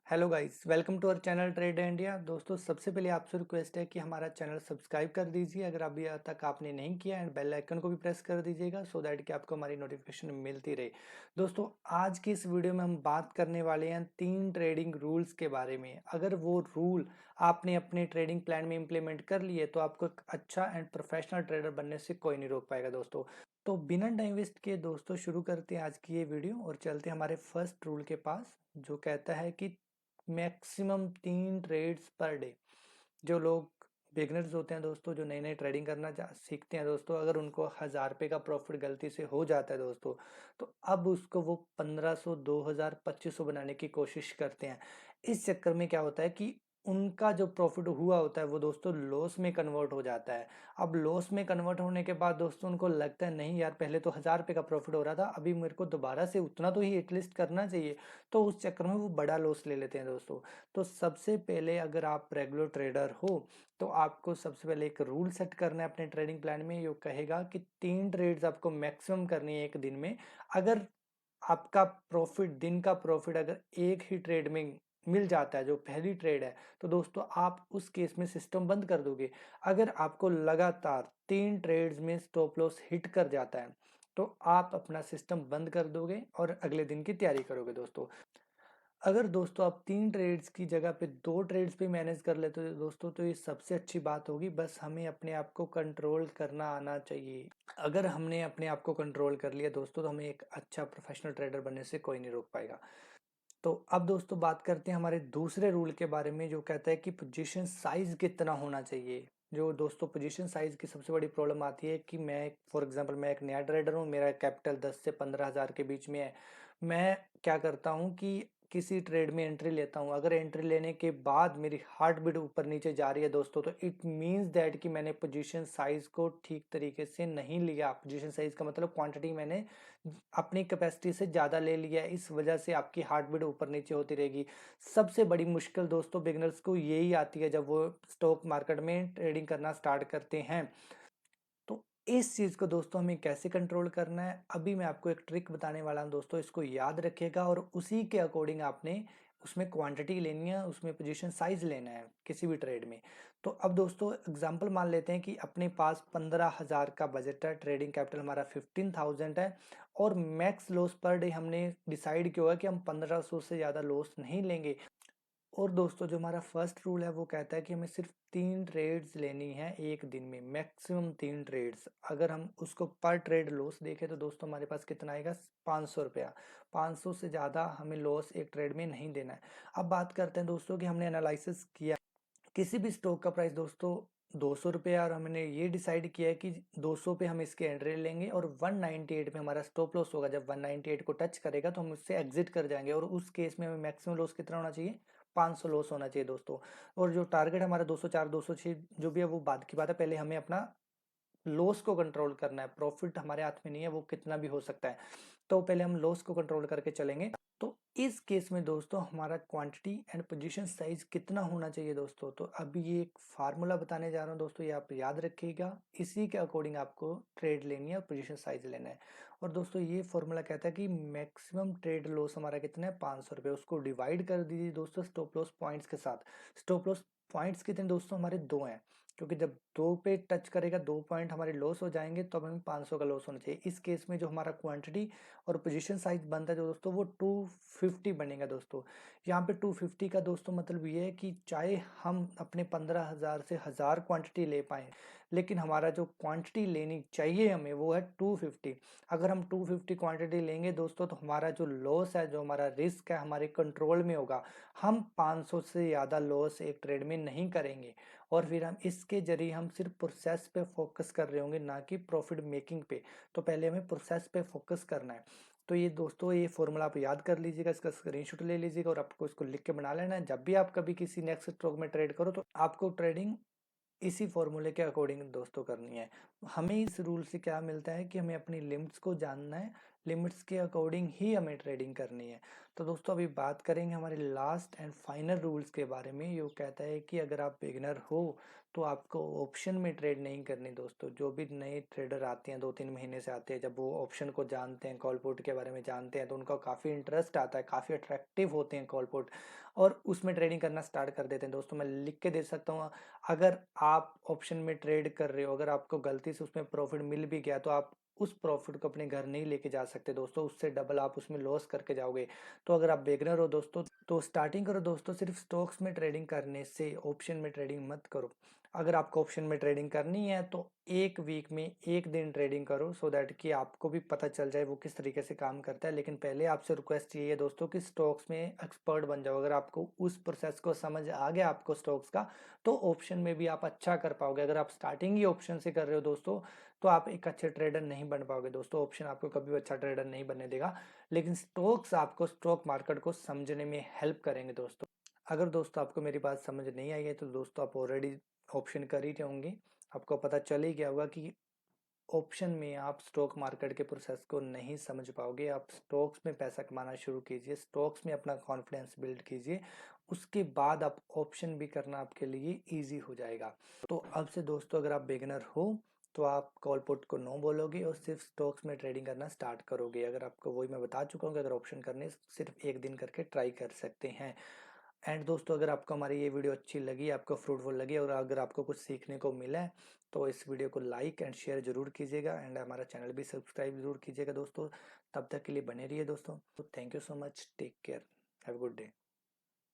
Hello guys, welcome to our channel trade India. दोस्तों, सबसे पहले आपसे रिक्वेस्ट है कि हमारा चैनल सब्सक्राइब कर दीजिए अगर अभी तक आपने नहीं किया, एंड बेल आइकन को भी प्रेस कर दीजिएगा सो दैट कि आपको हमारी नोटिफिकेशन मिलती रहे। दोस्तों, आज की इस वीडियो में हम बात करने वाले हैं 3 ट्रेडिंग रूल्स के बारे में। अगर वो रूल आपने अपने ट्रेडिंग प्लान में इम्प्लीमेंट कर लिए तो आपको एक अच्छा एंड प्रोफेशनल ट्रेडर बनने से कोई नहीं रोक पाएगा। दोस्तों, तो बिना टाइम वेस्ट किए दोस्तों शुरू करते हैं आज की ये वीडियो और चलते हैं हमारे फर्स्ट रूल के पास, जो कहता है कि मैक्सिमम 3 ट्रेड्स पर डे। जो लोग बिगनर्स होते हैं दोस्तों, जो नई नई ट्रेडिंग करना सीखते हैं दोस्तों, अगर उनको 1000 रुपये का प्रॉफिट गलती से हो जाता है दोस्तों, तो अब उसको वो 1500, 2000, 2500 बनाने की कोशिश करते हैं। इस चक्कर में क्या होता है कि उनका जो प्रॉफिट हुआ होता है वो दोस्तों लॉस में कन्वर्ट हो जाता है। अब लॉस में कन्वर्ट होने के बाद दोस्तों उनको लगता है नहीं यार, पहले तो 1000 रुपये का प्रॉफिट हो रहा था, अभी मेरे को दोबारा से उतना तो ही एटलीस्ट करना चाहिए। तो उस चक्कर में वो बड़ा लॉस ले लेते हैं दोस्तों। तो सबसे पहले अगर आप रेगुलर ट्रेडर हो तो आपको सबसे पहले एक रूल सेट करना है अपने ट्रेडिंग प्लान में। ये कहेगा कि 3 ट्रेड्स आपको मैक्सिमम करनी है एक दिन में। अगर आपका प्रॉफिट, दिन का प्रॉफिट अगर एक ही ट्रेड में मिल जाता है, जो पहली ट्रेड है, तो दोस्तों आप उस केस में सिस्टम बंद कर दोगे। अगर आपको लगातार 3 ट्रेड्स में स्टॉप लॉस हिट कर जाता है तो आप अपना सिस्टम बंद कर दोगे और अगले दिन की तैयारी करोगे। दोस्तों, अगर दोस्तों आप 3 ट्रेड्स की जगह पे 2 ट्रेड्स पे मैनेज कर लेते हो दोस्तों, तो ये सबसे अच्छी बात होगी। बस हमें अपने आप को कंट्रोल करना आना चाहिए। अगर हमने अपने आप को कंट्रोल कर लिया दोस्तों, तो हमें एक अच्छा प्रोफेशनल ट्रेडर बनने से कोई नहीं रोक पाएगा। तो अब दोस्तों बात करते हैं हमारे दूसरे रूल के बारे में, जो कहता है कि पोजीशन साइज कितना होना चाहिए। जो दोस्तों पोजीशन साइज की सबसे बड़ी प्रॉब्लम आती है कि मैं फॉर एग्जांपल मैं एक नया ट्रेडर हूँ, मेरा कैपिटल 10 से 15 हज़ार के बीच में है। मैं क्या करता हूँ कि किसी ट्रेड में एंट्री लेता हूँ, अगर एंट्री लेने के बाद मेरी हार्ट बीट ऊपर नीचे जा रही है दोस्तों, तो इट मीन्स दैट कि मैंने पोजीशन साइज को ठीक तरीके से नहीं लिया। पोजीशन साइज का मतलब क्वांटिटी मैंने अपनी कैपेसिटी से ज़्यादा ले लिया है, इस वजह से आपकी हार्ट बीट ऊपर नीचे होती रहेगी। सबसे बड़ी मुश्किल दोस्तों बिगनर्स को यही आती है जब वो स्टॉक मार्केट में ट्रेडिंग करना स्टार्ट करते हैं। तो इस चीज़ को दोस्तों हमें कैसे कंट्रोल करना है, अभी मैं आपको एक ट्रिक बताने वाला हूं दोस्तों, इसको याद रखिएगा और उसी के अकॉर्डिंग आपने उसमें क्वांटिटी लेनी है, उसमें पोजीशन साइज लेना है किसी भी ट्रेड में। तो अब दोस्तों एग्जांपल मान लेते हैं कि अपने पास 15 हज़ार का बजट है, ट्रेडिंग कैपिटल हमारा 15,000 है और मैक्स लॉस पर डे हमने डिसाइड किया हुआ कि हम 1500 से ज़्यादा लॉस नहीं लेंगे। और दोस्तों जो हमारा फर्स्ट रूल है वो कहता है कि हमें सिर्फ 3 ट्रेड्स लेनी है एक दिन में, मैक्सिमम 3 ट्रेड्स। अगर हम उसको पर ट्रेड लॉस देखें तो दोस्तों हमारे पास कितना आएगा, 500 रुपया। 500 से ज़्यादा हमें लॉस एक ट्रेड में नहीं देना है। अब बात करते हैं दोस्तों कि हमने एनालिसिस किया किसी भी स्टॉक का प्राइस दोस्तों 200 रुपये, और हमने ये डिसाइड किया है कि 200 पे हम इसके एंट्री लेंगे और 198 पे हमारा स्टॉप लॉस होगा। जब 198 को टच करेगा तो हम उससे एग्जिट कर जाएंगे और उस केस में हमें मैक्सिमम लॉस कितना होना चाहिए, 500 लॉस होना चाहिए दोस्तों। और जो टारगेट हमारा 204, 206 जो भी है वो बाद की बात है, पहले हमें अपना लॉस को कंट्रोल करना है। प्रॉफिट हमारे हाथ में नहीं है, वो कितना भी हो सकता है। तो पहले हम लॉस को कंट्रोल करके चलेंगे। तो इस केस में दोस्तों हमारा क्वांटिटी एंड पोजीशन साइज कितना होना चाहिए दोस्तों, तो अभी ये एक फार्मूला बताने जा रहा हूँ दोस्तों, ये आप याद रखिएगा। इसी के अकॉर्डिंग आपको ट्रेड लेनी है और पोजीशन साइज लेना है। और दोस्तों ये फॉर्मूला कहता है कि मैक्सिमम ट्रेड लॉस हमारा कितना है, 500 रुपये। उसको डिवाइड कर दीजिए दोस्तों स्टॉप लॉस पॉइंट्स के साथ। स्टॉप लॉस पॉइंट्स कितने दोस्तों, हमारे 2 हैं, क्योंकि जब 2 पे टच करेगा 2 पॉइंट हमारे लॉस हो जाएंगे, तो अब हमें 500 का लॉस होना चाहिए। इस केस में जो हमारा क्वांटिटी और पोजीशन साइज बनता है जो दोस्तों, वो 250 बनेगा दोस्तों। यहाँ पे 250 का दोस्तों मतलब ये है कि चाहे हम अपने 15 हज़ार से 1000 क्वांटिटी ले पाए, लेकिन हमारा जो क्वांटिटी लेनी चाहिए हमें वो है 250। अगर हम 250 क्वांटिटी लेंगे दोस्तों, तो हमारा जो लॉस है, जो हमारा रिस्क है, हमारे कंट्रोल में होगा। हम 500 से ज़्यादा लॉस एक ट्रेड में नहीं करेंगे और फिर हम इसके जरिए हम सिर्फ प्रोसेस पे फोकस कर रहे होंगे, ना कि प्रॉफिट मेकिंग पे। तो पहले हमें प्रोसेस पे फोकस करना है। तो ये दोस्तों ये फॉर्मूला आप याद कर लीजिएगा, इसका स्क्रीनशॉट ले लीजिएगा और आपको इसको लिख के बना लेना है। जब भी आप कभी किसी नेक्स्ट स्टॉक में ट्रेड करो तो आपको ट्रेडिंग इसी फॉर्मूले के अकॉर्डिंग दोस्तों करनी है। हमें इस रूल से क्या मिलता है कि हमें अपनी लिमिट्स को जानना है, लिमिट्स के अकॉर्डिंग ही हमें ट्रेडिंग करनी है। तो दोस्तों अभी बात करेंगे हमारे लास्ट एंड फाइनल रूल्स के बारे में। ये कहता है कि अगर आप बिगिनर हो तो आपको ऑप्शन में ट्रेड नहीं करनी दोस्तों। जो भी नए ट्रेडर आते हैं 2-3 महीने से आते हैं, जब वो ऑप्शन को जानते हैं, कॉल पुट के बारे में जानते हैं, तो उनका काफ़ी इंटरेस्ट आता है, काफ़ी अट्रैक्टिव होते हैं कॉल पुट और उसमें ट्रेडिंग करना स्टार्ट कर देते हैं। दोस्तों मैं लिख के दे सकता हूँ, अगर आप ऑप्शन में ट्रेड कर रहे हो, अगर आपको गलती से उसमें प्रॉफिट मिल भी गया तो आप उस प्रॉफिट को अपने घर नहीं लेके जा सकते दोस्तों, उससे डबल आप उसमें लॉस करके जाओगे। तो अगर आप बिगिनर हो दोस्तों तो स्टार्टिंग करो दोस्तों सिर्फ स्टॉक्स में ट्रेडिंग करने से, ऑप्शन में ट्रेडिंग मत करो। अगर आपको ऑप्शन में ट्रेडिंग करनी है तो एक वीक में एक दिन ट्रेडिंग करो, सो दैट कि आपको भी पता चल जाए वो किस तरीके से काम करता है। लेकिन पहले आपसे रिक्वेस्ट ये है दोस्तों कि स्टॉक्स में एक्सपर्ट बन जाओ। अगर आपको उस प्रोसेस को समझ आ गया आपको स्टॉक्स का, तो ऑप्शन में भी आप अच्छा कर पाओगे। अगर आप स्टार्टिंग ही ऑप्शन से कर रहे हो दोस्तों तो आप एक अच्छे ट्रेडर नहीं बन पाओगे दोस्तों। ऑप्शन आपको कभी भी अच्छा ट्रेडर नहीं बनने देगा, लेकिन स्टॉक्स आपको स्टॉक मार्केट को समझने में हेल्प करेंगे दोस्तों। अगर दोस्तों आपको मेरी बात समझ नहीं आई है तो दोस्तों आप ऑलरेडी ऑप्शन कर ही होंगे, आपको पता चल ही गया होगा कि ऑप्शन में आप स्टॉक मार्केट के प्रोसेस को नहीं समझ पाओगे। आप स्टॉक्स में पैसा कमाना शुरू कीजिए, स्टॉक्स में अपना कॉन्फिडेंस बिल्ड कीजिए, उसके बाद आप ऑप्शन भी करना आपके लिए इजी हो जाएगा। तो अब से दोस्तों अगर आप बिगिनर हो तो आप कॉल पुट को नो बोलोगे और सिर्फ स्टॉक्स में ट्रेडिंग करना स्टार्ट करोगे। अगर आपको, वही मैं बता चुका हूँ कि अगर ऑप्शन करने सिर्फ एक दिन करके ट्राई कर सकते हैं। एंड दोस्तों अगर आपको हमारी ये वीडियो अच्छी लगी, आपको फ्रूटफुल लगी और अगर आपको कुछ सीखने को मिला है तो इस वीडियो को लाइक एंड शेयर जरूर कीजिएगा एंड हमारा चैनल भी सब्सक्राइब जरूर कीजिएगा दोस्तों। तब तक के लिए बने रहिए दोस्तों। Thank you so much, take care, have a good day.